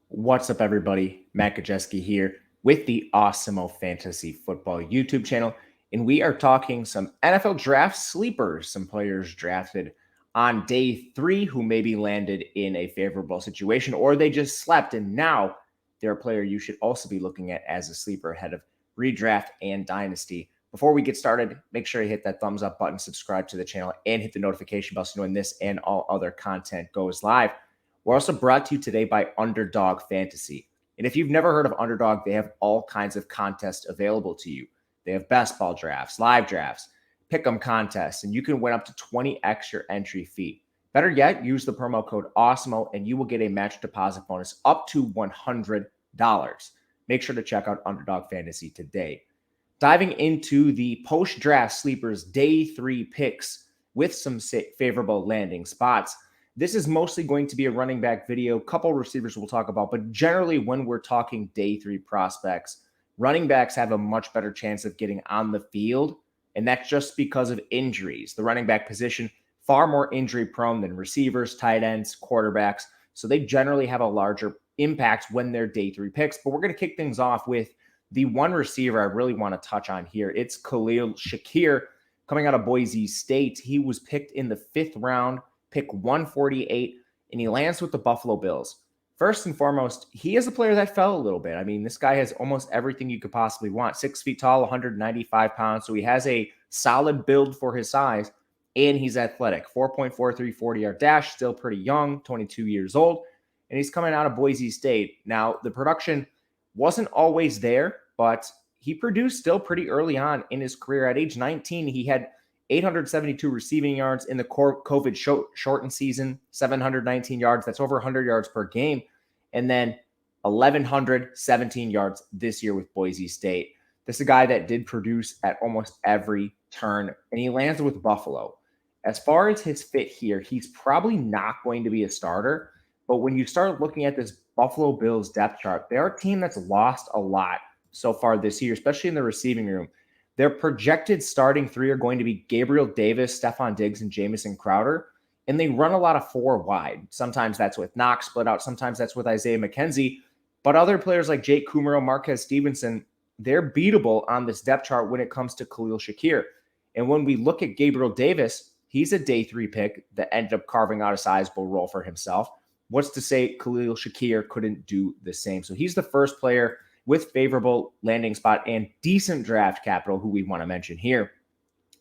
What's up, everybody? Matt Gajewski here with the Awesemo Fantasy Football YouTube channel, and we are talking some NFL draft sleepers, some players drafted on day 3 who maybe landed in a favorable situation or they just slept, and now they're a player you should also be looking at as a sleeper ahead of redraft and dynasty. Before we get started, make sure you hit that thumbs up button, subscribe to the channel, and hit the notification bell so when this and all other content goes live. We're also brought to you today by Underdog Fantasy. And if you've never heard of Underdog, they have all kinds of contests available to you. They have best ball drafts, live drafts, pick 'em contests, and you can win up to 20 extra entry fee. Better yet, use the promo code Awesemo and you will get a match deposit bonus up to $100. Make sure to check out Underdog Fantasy today. Diving into the post-draft sleepers day 3 picks with some favorable landing spots. This is mostly going to be a running back video. Couple receivers we'll talk about, but generally when we're talking day 3 prospects, running backs have a much better chance of getting on the field, and that's just because of injuries. The running back position, far more injury prone than receivers, tight ends, quarterbacks, so they generally have a larger impact when they're day 3 picks. But we're going to kick things off with the one receiver I really want to touch on here. It's Khalil Shakir coming out of Boise State. He was picked in the 5th round, pick 148, and he lands with the Buffalo Bills. First and foremost, he is a player that fell a little bit. I mean, this guy has almost everything you could possibly want. 6 feet tall, 195 pounds. So he has a solid build for his size, and he's athletic. 4.43 40-yard dash, still pretty young, 22 years old, and he's coming out of Boise State. Now, the production wasn't always there, but he produced still pretty early on in his career. At age 19, he had 872 receiving yards in the COVID shortened season, 719 yards. That's over 100 yards per game. And then 1,117 yards this year with Boise State. This is a guy that did produce at almost every turn, and he lands with Buffalo. As far as his fit here, he's probably not going to be a starter. But when you start looking at this Buffalo Bills depth chart, they're a team that's lost a lot so far this year, especially in the receiving room. Their projected starting 3 are going to be Gabriel Davis, Stephon Diggs, and Jamison Crowder. And they run a lot of 4 wide. Sometimes that's with Knox split out. Sometimes that's with Isaiah McKenzie. But other players like Jake Kumaro, Marquez Stevenson, they're beatable on this depth chart when it comes to Khalil Shakir. And when we look at Gabriel Davis, he's a day 3 pick that ended up carving out a sizable role for himself. What's to say Khalil Shakir couldn't do the same? So he's the first player with favorable landing spot and decent draft capital who we want to mention here.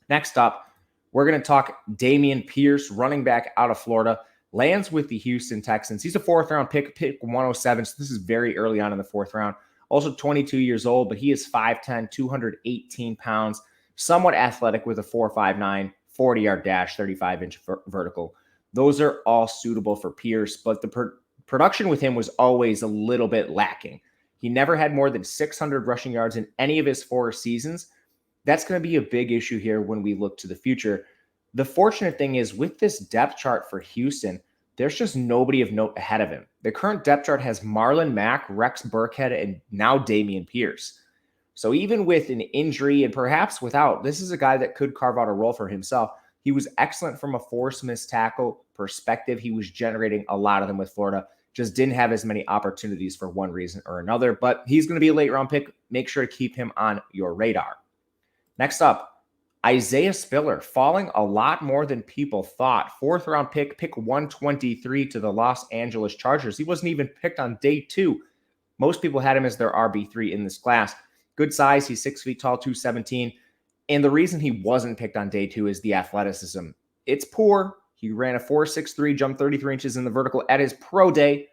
Next up, we're going to talk Damien Pierce, running back out of Florida, lands with the Houston Texans. He's a 4th round pick 107. So this is very early on in the 4th round. Also 22 years old, but he is 5'10", 218 pounds, somewhat athletic with a 4.59, 40-yard dash, 35-inch vertical. Those are all suitable for Pierce, but the production with him was always a little bit lacking. He never had more than 600 rushing yards in any of his 4 seasons. That's going to be a big issue here when we look to the future. The fortunate thing is with this depth chart for Houston, there's just nobody of note ahead of him. The current depth chart has Marlon Mack, Rex Burkhead, and now Damien Pierce. So even with an injury and perhaps without, this is a guy that could carve out a role for himself. He was excellent from a force missed tackle perspective. He was generating a lot of them with Florida. Just didn't have as many opportunities for one reason or another, but he's going to be a late round pick. Make sure to keep him on your radar. Next up, Isaiah Spiller, falling a lot more than people thought. 4th round pick 123 to the Los Angeles Chargers. He wasn't even picked on day 2. Most people had him as their RB3 in this class. Good size. He's 6 feet tall, 217. And the reason he wasn't picked on day 2 is the athleticism. It's poor. He ran a 4.63, jumped 33 inches in the vertical at his pro day,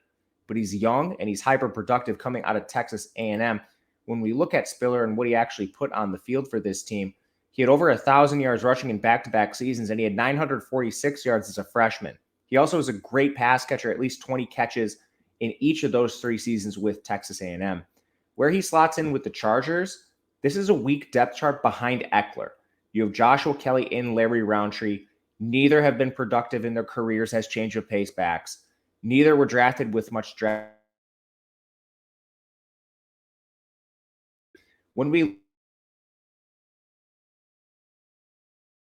but he's young and he's hyper productive coming out of Texas A&M. When we look at Spiller and what he actually put on the field for this team, he had over 1,000 yards rushing in back-to-back seasons, and he had 946 yards as a freshman. He also was a great pass catcher, at least 20 catches in each of those 3 seasons with Texas A&M. Where he slots in with the Chargers, this is a weak depth chart behind Eckler. You have Joshua Kelly and Larry Roundtree. Neither have been productive in their careers as change of pace backs. Neither were drafted with much draft. When we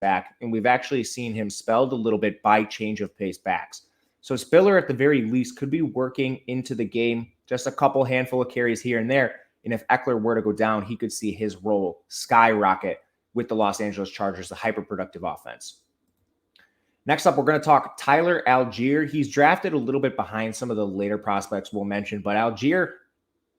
back, and we've actually seen him spelled a little bit by change of pace backs. So Spiller, at the very least, could be working into the game, just a handful of carries here and there. And if Eckler were to go down, he could see his role skyrocket with the Los Angeles Chargers, the hyper-productive offense. Next up, we're going to talk Tyler Algier. He's drafted a little bit behind some of the later prospects we'll mention, but Algier,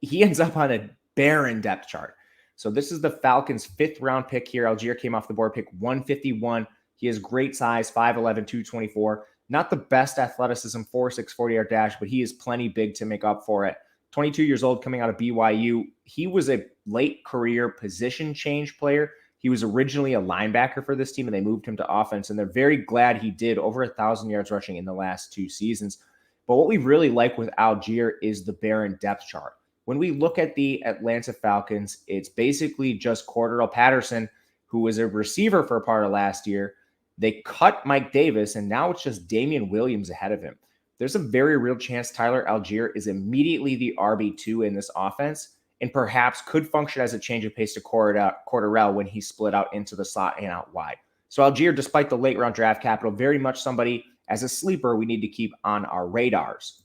he ends up on a barren depth chart. So this is the Falcons' 5th-round pick here. Algier came off the board, pick 151. He has great size, 5'11", 224. Not the best athleticism, 4.6 40-yard dash, but he is plenty big to make up for it. 22 years old, coming out of BYU. He was a late career position change player. He was originally a linebacker for this team, and they moved him to offense, and they're very glad he did over 1,000 yards rushing in the last 2 seasons. But what we really like with Algier is the barren depth chart. When we look at the Atlanta Falcons, it's basically just Cordarrelle Patterson, who was a receiver for a part of last year. They cut Mike Davis, and now it's just Damian Williams ahead of him. There's a very real chance Tyler Algier is immediately the RB2 in this offense, and perhaps could function as a change of pace to Cordarrelle when he split out into the slot and out wide. So Algier, despite the late round draft capital, very much somebody as a sleeper we need to keep on our radars.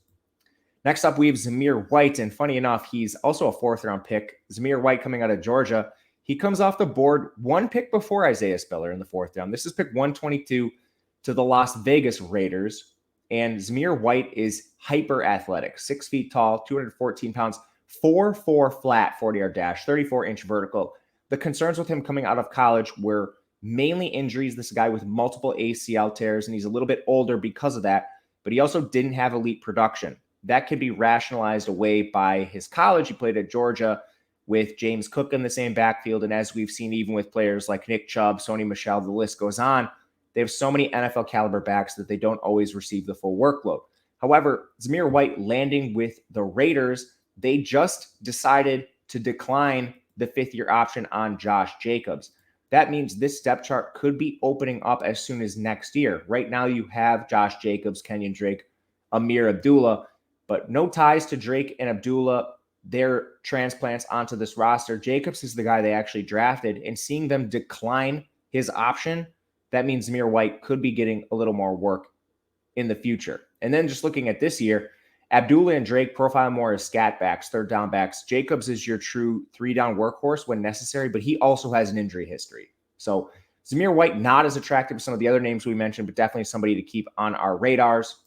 Next up, we have Zamir White, and funny enough, he's also a 4th-round pick. Zamir White coming out of Georgia. He comes off the board 1 pick before Isaiah Spiller in the 4th round. This is pick 122 to the Las Vegas Raiders, and Zamir White is hyper athletic, 6 feet tall, 214 pounds, 4.4 flat 40-yard dash, 34-inch vertical. The concerns with him coming out of college were mainly injuries. This guy with multiple ACL tears, and he's a little bit older because of that, but he also didn't have elite production. That could be rationalized away by his college. He played at Georgia with James Cook in the same backfield, and as we've seen even with players like Nick Chubb, Sony Michel, the list goes on, they have so many NFL caliber backs that they don't always receive the full workload. However, Zamir White landing with the Raiders, they just decided to decline the 5th-year option on Josh Jacobs. That means this depth chart could be opening up as soon as next year. Right now you have Josh Jacobs, Kenyon Drake, Amir Abdullah, but no ties to Drake and Abdullah. They're transplants onto this roster. Jacobs is the guy they actually drafted, and seeing them decline his option, that means Zamir White could be getting a little more work in the future. And then just looking at this year, Abdullah and Drake profile more as scat backs, 3rd down backs. Jacobs is your true 3-down workhorse when necessary, but he also has an injury history. So Zamir White, not as attractive as some of the other names we mentioned, but definitely somebody to keep on our radars.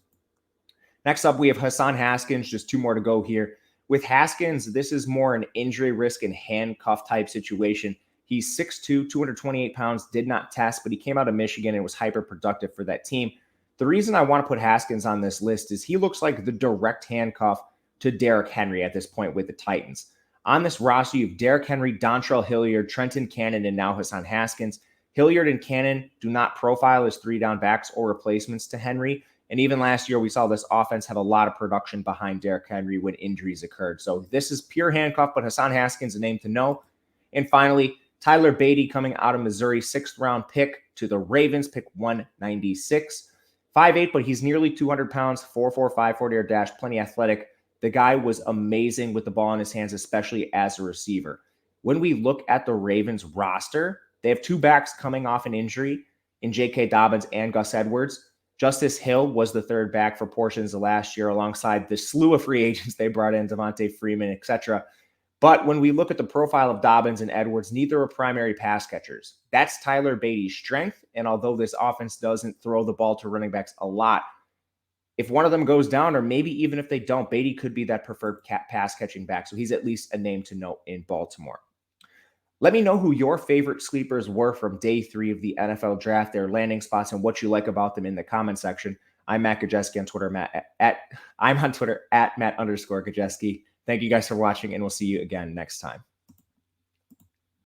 Next up, we have Hassan Haskins, just 2 more to go here. With Haskins, this is more an injury risk and handcuff type situation. He's 6'2", 228 pounds, did not test, but he came out of Michigan and was hyper productive for that team. The reason I want to put Haskins on this list is he looks like the direct handcuff to Derrick Henry at this point with the Titans. On this roster, you have Derrick Henry, Dontrell Hilliard, Trenton Cannon, and now Hassan Haskins. Hilliard and Cannon do not profile as 3-down backs or replacements to Henry. And even last year, we saw this offense have a lot of production behind Derrick Henry when injuries occurred. So this is pure handcuff, but Hassan Haskins, a name to know. And finally, Tyler Beatty coming out of Missouri, 6th-round pick to the Ravens, pick 196. 5'8", but he's nearly 200 pounds, 4.45 40-yard dash, plenty athletic. The guy was amazing with the ball in his hands, especially as a receiver. When we look at the Ravens roster, they have 2 backs coming off an injury in J.K. Dobbins and Gus Edwards. Justice Hill was the 3rd back for portions of last year alongside the slew of free agents they brought in, Devontae Freeman, etc. But when we look at the profile of Dobbins and Edwards, neither are primary pass catchers. That's Tyler Beatty's strength, and although this offense doesn't throw the ball to running backs a lot, if one of them goes down, or maybe even if they don't, Beatty could be that preferred pass catching back, so he's at least a name to note in Baltimore. Let me know who your favorite sleepers were from day 3 of the NFL draft, their landing spots, and what you like about them in the comment section. I'm Matt Gajewski on Twitter. I'm on Twitter at Matt_Gajewski. Thank you guys for watching, and we'll see you again next time.